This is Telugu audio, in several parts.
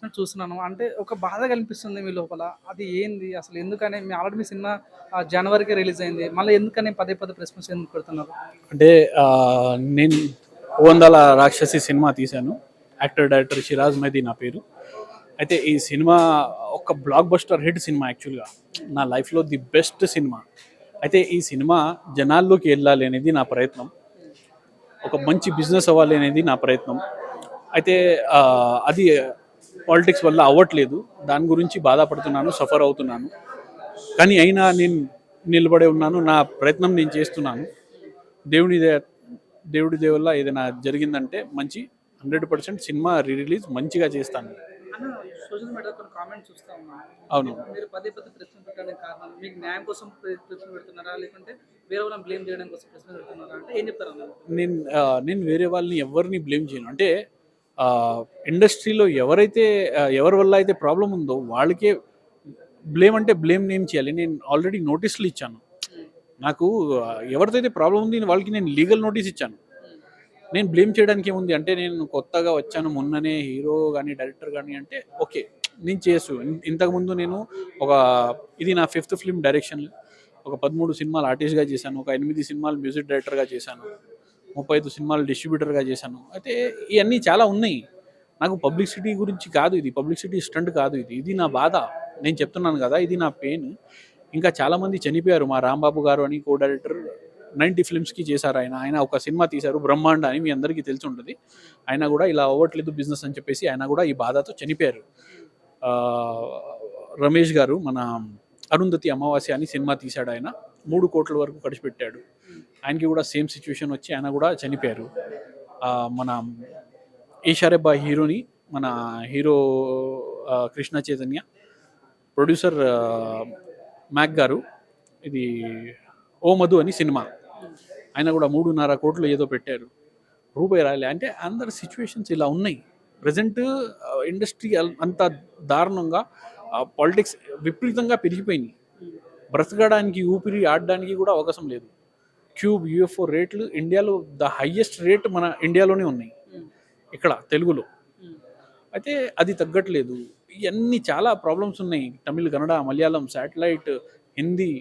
మీట్ చూస్తున్నాను. అంటే ఒక బాధ కనిపిస్తుంది మీ లోపల. అది ఏంది? అసలు ఎందుకని ఆల్రెడీ మీ సినిమా జనవరికి రిలీజ్ అయింది. మళ్ళీ ఎందుకని పదే పదే ప్రెస్ మీట్స్ ఎందుకు పెడుతున్నారు? అంటే నేను 'ఓందాల రాక్షసి' సినిమా తీశాను. యాక్టర్ డైరెక్టర్ షిరాజ్ మెహదీ నా పేరు. అయితే ఈ సినిమా ఒక బ్లాక్ బస్టర్ హిట్ సినిమా. యాక్చువల్గా నా లైఫ్లో ది బెస్ట్ సినిమా. అయితే ఈ సినిమా జనాల్లోకి వెళ్ళాలి అనేది నా ప్రయత్నం. ఒక మంచి బిజినెస్ అవ్వాలి అనేది నా ప్రయత్నం. అయితే అది పాలిటిక్స్ వల్ల అవ్వట్లేదు. దాని గురించి బాధపడుతున్నాను, సఫర్ అవుతున్నాను. కానీ అయినా నేను నిలబడే ఉన్నాను. నా ప్రయత్నం నేను చేస్తున్నాను. దేవుని దేవుడి దేవుళ్ళ ఏదైనా జరిగిందంటే మంచి 100% సినిమా రిలీజ్ మంచిగా చేస్తాను. అన్న సోషల్ మీడియాలో కొన్ని కామెంట్స్ చూస్తా ఉన్నాను. అవును. మీరు పదే పదే ప్రెస్ మీట్ పెట్టడానికి కారణం మీకు న్యాయం కోసం ప్రెస్ మీట్ పెడుతున్నారా? లేకుంటే వేరే వాళ్ళని బ్లేమ్ చేయడం కోసం ప్రెస్ మీట్ పెడుతున్నారా? అంటే ఏం చెప్తారన్న? నేను వేరే వాళ్ళని ఎవరిని బ్లేమ్ చేయను. అంటే ఇండస్ట్రీలో ఎవరి వల్ల అయితే ప్రాబ్లం ఉందో వాళ్ళకే బ్లేమ్. అంటే బ్లేమ్ నేమ్ చేయాలి. నేను ఆల్రెడీ నోటీసులు ఇచ్చాను. నాకు ఎవరితో అయితే ప్రాబ్లం ఉంది వాళ్ళకి నేను లీగల్ నోటీస్ ఇచ్చాను. నేను బ్లేమ్ చేయడానికి ఏముంది? అంటే నేను కొత్తగా వచ్చాను, మొన్ననే హీరో కానీ డైరెక్టర్ కానీ అంటే ఓకే, నేను చేసు. ఇంతకుముందు నేను ఇది నా 5th ఫిల్మ్ డైరెక్షన్. ఒక 13 సినిమాలు ఆర్టిస్ట్గా చేశాను, ఒక 8 సినిమాలు మ్యూజిక్ డైరెక్టర్గా చేశాను, 35 సినిమాలు డిస్ట్రిబ్యూటర్గా చేశాను. అయితే ఇవన్నీ చాలా ఉన్నాయి. నాకు పబ్లిసిటీ గురించి కాదు, ఇది పబ్లిసిటీ స్టంట్ కాదు. ఇది నా బాధ. నేను చెప్తున్నాను కదా, ఇది నా పెయిన్. ఇంకా చాలామంది చనిపోయారు. మా రాంబాబు గారు అని కో డైరెక్టర్ 90 ఫిల్మ్స్కి చేశారు. ఆయన ఒక సినిమా తీశారు, బ్రహ్మాండ అని, మీ అందరికీ తెలిసి ఉంటుంది. ఆయన కూడా ఇలా అవ్వట్లేదు బిజినెస్ అని చెప్పేసి ఆయన కూడా ఈ బాధతో చనిపోయారు. రమేష్ గారు మన అరుంధతి అమావాస్య అని సినిమా తీశాడు. ఆయన 3 కోట్ల వరకు ఖర్చు పెట్టాడు. ఆయనకి కూడా సేమ్ సిచ్యువేషన్ వచ్చి ఆయన కూడా చనిపోయారు. మన ఈషారెబ్బా హీరోని మన hero Krishna Chaitanya, producer Mac గారు, ఇది ఓ మధు అని సినిమా, ఆయన కూడా 3.5 కోట్లు ఏదో పెట్టారు, రూపాయి రాలే. అంటే అందరి సిచ్యువేషన్స్ ఇలా ఉన్నాయి. ప్రజెంట్ ఇండస్ట్రీ అంత దారుణంగా, పాలిటిక్స్ విపరీతంగా పెరిగిపోయింది. బ్రతకడానికి, ఊపిరి ఆడడానికి కూడా అవకాశం లేదు. క్యూబ్, యూఎఫ్ఓ రేట్లు ఇండియాలో ద హైయెస్ట్ రేట్ మన ఇండియాలోనే ఉన్నాయి, ఇక్కడ తెలుగులో. అయితే అది తగ్గట్లేదు. ఇవన్నీ చాలా ప్రాబ్లమ్స్ ఉన్నాయి. తమిళ్, కన్నడ, మలయాళం, శాటిలైట్, హిందీ,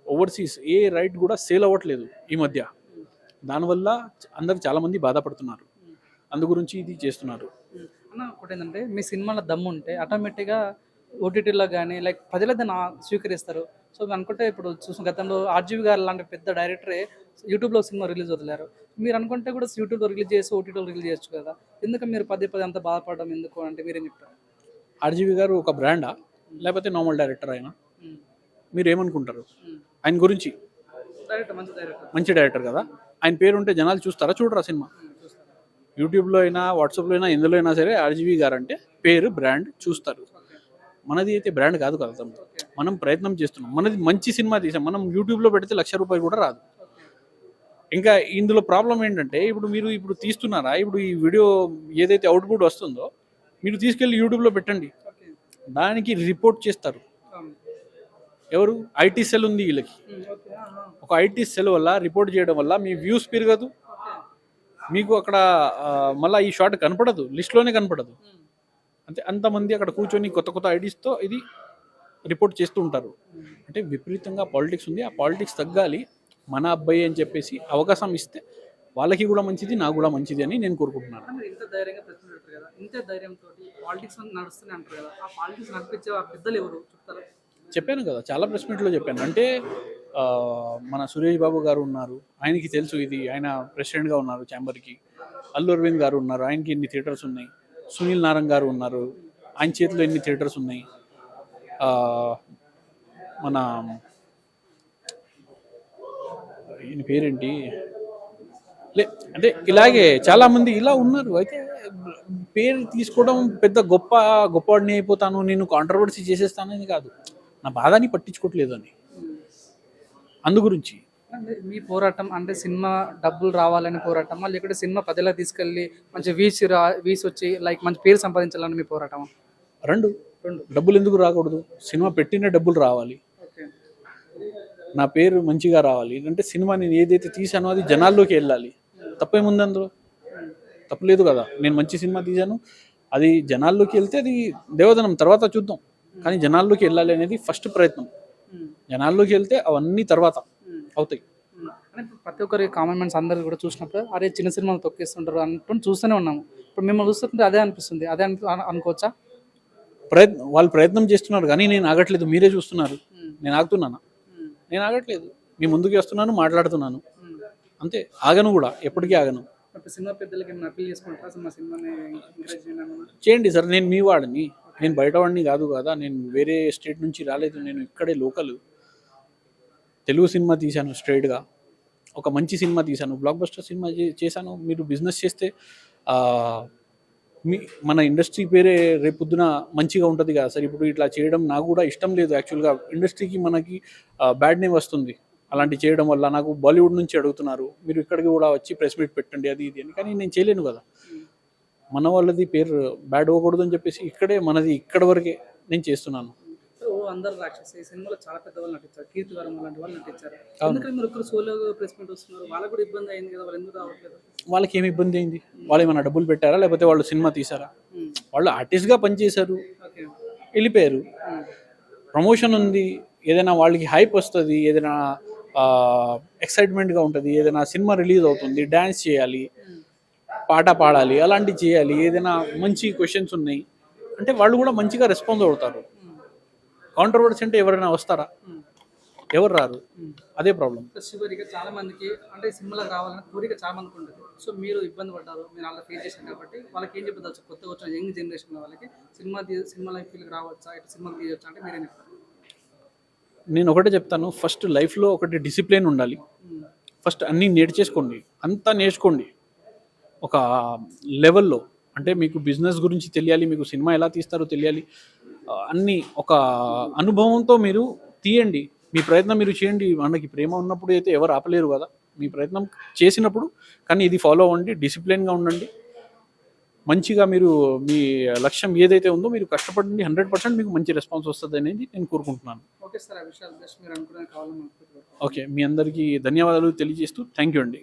ఓవర్సీస్ ఏ రైట్ కూడా సేల్ అవ్వట్లేదు ఈ మధ్య. దానివల్ల అందరు చాలామంది బాధపడుతున్నారు. అందు గురించి ఇది చేస్తున్నారు. అన్న ఒకటి ఏంటంటే, మీ సినిమాలో దమ్ము ఉంటే ఆటోమేటిక్గా ఓటీటీలో కానీ లైక్ ప్రజలు దాన్ని స్వీకరిస్తారు. సో అనుకుంటే ఇప్పుడు చూసిన గతంలో ఆర్జీవి గారు లాంటి పెద్ద డైరెక్టరే యూట్యూబ్లో సినిమా రిలీజ్ వదిలేరు. మీరు అనుకుంటే కూడా యూట్యూబ్లో రిలీజ్ చేసి ఓటీటీలో రిలీజ్ చేయొచ్చు కదా. ఎందుకు మీరు పదే పదే అంత బాధపడడం ఎందుకు అంటే మీరేం చెప్తారు? ఆర్జీవి గారు ఒక బ్రాండా లేకపోతే నార్మల్ డైరెక్టర్? ఆయన మీరు ఏమనుకుంటారు ఆయన గురించి? మంచి డైరెక్టర్ కదా. ఆయన పేరు ఉంటే జనాలు చూస్తారా, చూడరా సినిమా? యూట్యూబ్లో అయినా, వాట్సాప్లో అయినా, ఎందులో అయినా సరే ఆర్జీవి గారు అంటే పేరు, బ్రాండ్ చూస్తారు. మనది అయితే బ్రాండ్ కాదు కదా. మనం ప్రయత్నం చేస్తున్నాం. మనది మంచి సినిమా తీసాం. మనం యూట్యూబ్లో పెడితే ₹1,00,000 కూడా రాదు. ఇంకా ఇందులో ప్రాబ్లం ఏంటంటే, మీరు తీస్తున్నారా, ఇప్పుడు ఈ వీడియో ఏదైతే అవుట్పుట్ వస్తుందో మీరు తీసుకెళ్ళి యూట్యూబ్లో పెట్టండి, దానికి రిపోర్ట్ చేస్తారు. ఎవరు? ఐటీ సెల్ ఉంది వీళ్ళకి. ఒక ఐటీ సెల్ వల్ల రిపోర్ట్ చేయడం వల్ల మీ వ్యూస్ పెరగదు, మీకు అక్కడ మళ్ళీ ఈ షాట్ కనపడదు, లిస్ట్లోనే కనపడదు. అంటే అంతమంది అక్కడ కూర్చొని కొత్త ఐడీస్తో ఇది రిపోర్ట్ చేస్తూ ఉంటారు. అంటే విపరీతంగా పాలిటిక్స్ ఉంది. ఆ పాలిటిక్స్ తగ్గాలి. మన అబ్బాయి అని చెప్పేసి అవకాశం ఇస్తే వాళ్ళకి కూడా మంచిది, నాకు కూడా మంచిది అని నేను కోరుకుంటున్నాను. ఇంత ధైర్యంగా ప్రశ్న పెడతారు కదా, ఇంత ధైర్యంతో పాలిటిక్స్ నడుస్తూనే అంటారు కదా, ఆ పాలిటిక్స్ నడిపించే ఆ పెద్దలు ఎవరు చెప్తారా? చెప్పాను కదా, చాలా ప్రెస్ మీట్లో చెప్పాను. అంటే మన సురేష్ బాబు గారు ఉన్నారు, ఆయనకి తెలుసు ఇది. ఆయన ప్రెసిడెంట్గా ఉన్నారు ఛాంబర్కి. అల్లు అరవింద్ గారు ఉన్నారు, ఆయనకి ఎన్ని థియేటర్స్ ఉన్నాయి. సునీల్ నారంగ్ గారు ఉన్నారు, ఆయన చేతిలో ఎన్ని థియేటర్స్ ఉన్నాయి. మన ఈయన పేరేంటి అంటే ఇలాగే చాలామంది ఇలా ఉన్నారు. అయితే పేరు తీసుకోవడం పెద్ద గొప్పవాడిని అయిపోతాను, నేను కాంట్రవర్సీ చేసేస్తానని కాదు, నా బాధని పట్టించుకోవట్లేదు అని. అందు గురించి మీ పోరాటం అంటే సినిమా డబ్బులు రావాలని పోరాటమా, లేకుంటే సినిమా ప్రజలకు తీసుకెళ్ళి మంచి వీస్ వచ్చి లైక్ మంచి పేరు సంపాదించాలని మీ పోరాటమా? రెండు. డబ్బులు ఎందుకు రాకూడదు? సినిమా పెట్టిన డబ్బులు రావాలి, నా పేరు మంచిగా రావాలి. అంటే సినిమా నేను ఏదైతే తీసానో అది జనాల్లోకి వెళ్ళాలి. తప్పేముంది అందులో? తప్పలేదు కదా. నేను మంచి సినిమా తీశాను, అది జనాల్లోకి వెళ్తే అది దేవదనం తర్వాత చూద్దాం, కానీ జనాల్లోకి వెళ్ళాలి అనేది ఫస్ట్ ప్రయత్నం. జనాల్లోకి వెళ్తే అవన్నీ తర్వాత అవుతాయి. అంటే ఇప్పుడు ప్రతి ఒక్కరి కామెంట్స్ అందరు కూడా చూసినప్పుడు అరే చిన్న సినిమాలు తొక్కేస్తుంటారు అంటూ చూస్తూనే ఉన్నాము. ఇప్పుడు మిమ్మల్ని చూస్తుంటే అదే అనిపిస్తుంది. అదే అనుకోవచ్చా? వాళ్ళు ప్రయత్నం చేస్తున్నారు కానీ నేను ఆగట్లేదు. మీరే చూస్తున్నారు, నేను ఆగుతున్నానా? నేను ఆగట్లేదు. మీ ముందుకు వస్తున్నాను, మాట్లాడుతున్నాను, అంతే. ఆగను కూడా, ఎప్పటికీ ఆగను. ఇప్పుడు సినిమా పెద్దలకి ఏమైనా అప్పీల్ చేసుకుంటారా? అసలు మా సినిమాని ఎంకరేజ్ చేయండి. చేయండి సార్, నేను మీ వాడిని, నేను బయట వాడిని కాదు కదా. నేను వేరే స్టేట్ నుంచి రాలేదు, నేను ఇక్కడే లోకల్. తెలుగు సినిమా తీశాను స్ట్రైట్గా, ఒక మంచి సినిమా తీశాను, బ్లాక్ బస్టర్ సినిమా చేశాను. మీరు బిజినెస్ చేస్తే మన ఇండస్ట్రీ పేరే రేపొద్దున మంచిగా ఉంటుంది కదా సార్. ఇప్పుడు ఇట్లా చేయడం నాకు కూడా ఇష్టం లేదు యాక్చువల్గా. ఇండస్ట్రీకి మనకి బ్యాడ్ నేమ్ వస్తుంది అలాంటి చేయడం వల్ల. నాకు బాలీవుడ్ నుంచి అడుగుతున్నారు, మీరు ఇక్కడికి కూడా వచ్చి ప్రెస్ మీట్ పెట్టండి అది ఇది అని, కానీ నేను చేయలేను కదా. మన వాళ్ళది పేరు బ్యాడ్ అవ్వకూడదు అని చెప్పేసి ఇక్కడే మనది ఇక్కడ వరకే నేను చేస్తున్నాను. అందరు రాక్షసి సినిమాలో చాలా పెద్ద వాళ్ళు నటించారు, కీర్తి వరం లాంటి వాళ్ళు నటించారు. ఎందుకంటే మీరు ఒక్కరు సోలో ప్రెస్ మీట్ వస్తున్నారు, వాళ్ళకి కూడా ఇబ్బంది అయింది కదా, వాళ్ళు ఎందుకు రావట్లేదు? వాళ్ళకి ఏమి ఇబ్బంది అయింది? వాళ్ళు ఏమైనా డబ్బులు పెట్టారా, లేకపోతే వాళ్ళు సినిమా తీసారా? వాళ్ళు ఆర్టిస్ట్గా పనిచేశారు, వెళ్ళిపోయారు. ప్రమోషన్ ఉంది, ఏదైనా వాళ్ళకి హైప్ వస్తుంది, ఏదైనా ఎక్సైట్మెంట్గా ఉంటుంది, ఏదైనా సినిమా రిలీజ్ అవుతుంది, డ్యాన్స్ చేయాలి, పాట పాడాలి, అలాంటివి చేయాలి, ఏదైనా మంచి క్వశ్చన్స్ ఉన్నాయి అంటే వాళ్ళు కూడా మంచిగా రెస్పాన్స్ అవుతారు. కాంట్రవర్సీ అంటే ఎవరైనా వస్తారా? ఎవరు రారు. అదే ప్రాబ్లం. చివరిగా చాలా మందికి అంటే సినిమాలకు రావాలని కోరిక చాలా మందికి ఉంటుంది. సో మీరు ఇబ్బంది పడ్డారు, మీరు అలా ఫేస్ చేశారు కాబట్టి వాళ్ళకి ఏం చెప్పచ్చు? కొత్తగా వచ్చిన యంగ్ జనరేషన్ వాళ్ళకి సినిమా లైఫ్ ఫీల్కి రావచ్చా, ఇటు సినిమాకి తీయొచ్చా అంటే మీరేం చెప్తారు? నేను ఒకటే చెప్తాను, ఫస్ట్ లైఫ్లో ఒకటి డిసిప్లిన్ ఉండాలి. ఫస్ట్ అన్నీ నేర్చేసుకోండి, అంతా నేర్చుకోండి ఒక లెవెల్లో. అంటే మీకు బిజినెస్ గురించి తెలియాలి, మీకు సినిమా ఎలా తీస్తారో తెలియాలి, అన్నీ ఒక అనుభవంతో మీరు తీయండి. మీ ప్రయత్నం మీరు చేయండి. మనకి ప్రేమ ఉన్నప్పుడు అయితే ఎవరు ఆపలేరు కదా. మీ ప్రయత్నం చేసినప్పుడు కానీ ఇది ఫాలో అవ్వండి, డిసిప్లిన్గా ఉండండి. మంచిగా మీరు మీ లక్ష్యం ఏదైతే ఉందో మీరు కష్టపడండి, 100% మీకు మంచి రెస్పాన్స్ వస్తుంది అనేది నేను కోరుకుంటున్నాను. ఓకే సార్, ఆ విషయాలు జస్ట్ మీరు అనుకునే కావాలని ఓకే, మీ అందరికీ ధన్యవాదాలు తెలియజేస్తూ థ్యాంక్ యూ అండి.